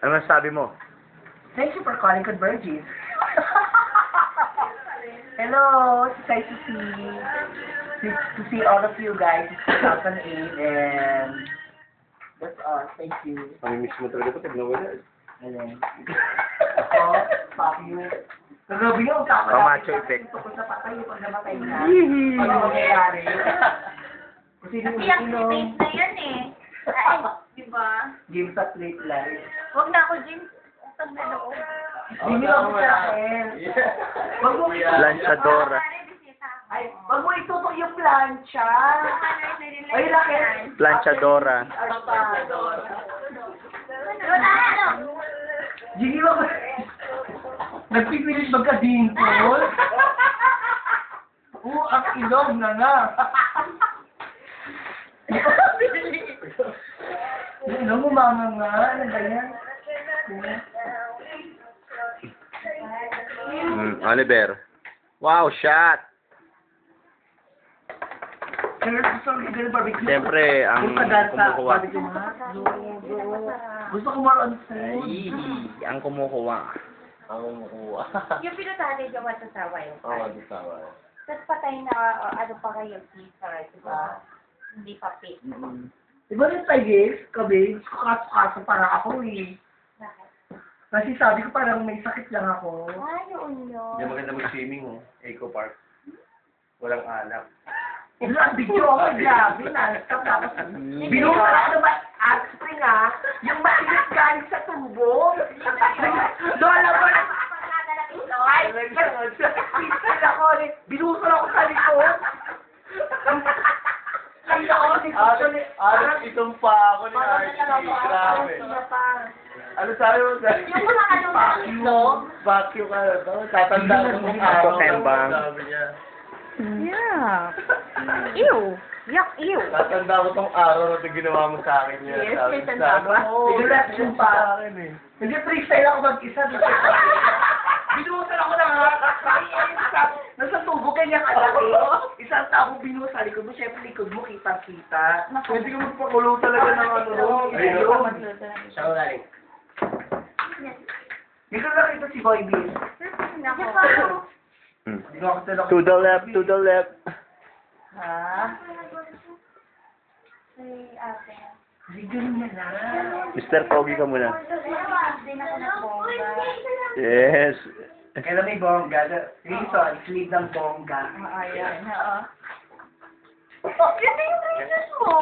Ano sabi mo? Thank you for calling Convergys. Hello, it's nice to see all of you guys. It's 2008 and that's all. Thank you. Mamimiss mo talaga ito pag nawala. Ayan. Ako, fuck you. Kagabi yung usapan Pamacho effect. tungkol sa patay, pag namatay na. Ano mangyayari? Kung sino yung Deactivate na yan eh. Ay, di ba? Game sa straight life. Huwag na ako, James. Utang na loob. Hindi mo ako sa akin. Wag mo Lanchadora. Ay, wag mo itutok yung plancha. Ay, laki. Planchadora. Gigi, wag mo. Nagpipilit magka-dimple. Oo, ang ilong na nga. Yung ilong mo, mama nga. Ano ba yan? Oliver. Wow, shot! Barbecue. Siyempre, ang kumukuha. Gusto ko more on food. Ang kumukuha. Yung pinatali yung matasawa yung Oo, sawa. Tapos patay na, ano pa kayo, teaser, di ba? Hindi pa fit. Diba rin tayo, kabe? Kaso para ako eh. Bakit? Kasi sabi ko parang may sakit lang ako. Ay, yun yun. Hindi maganda mag-swimming, oh. Eco Park. Walang alak. Ano ang video ako, grabe, na-stop tapos binuha ako naman at spring ah, yung mainit galing sa tubo. Lola mo na, ay, pizza ako, binusol ako sa likod. Itong pa ako ni Archie. Grabe. Ano sabi mo sa Yung mga ano na itlog. vacuum ka na to? Tatanda ko kung araw. Kembang. Sabi niya. Yeah. Ew. Yuck, ew. Tatanda ko tong araw na ito ginawa mo sa akin niya. Yes, Sabi may sa tanda ano, ba? oo, May reaction pa. sa akin eh. Hindi freestyle ako mag-isa. Binusol ako ng nasa tubo kanya kalaki. Isang tao binuha sa likod mo, syempre likod mo kita-kita. Pwede ka magpakulo talaga ng ano. Ayun. Siya ko galing. Hindi ko nakita si Boy B. Hindi ko ako talaga. To the left, to the left. Ha? Hindi ganun na lang. Mr. Pogi ka muna. Din ako ng bongga. Yes. Kailan may bongga? Reason, sleeve ng bongga. Ayan, oo. Oh, yun na yung reason mo.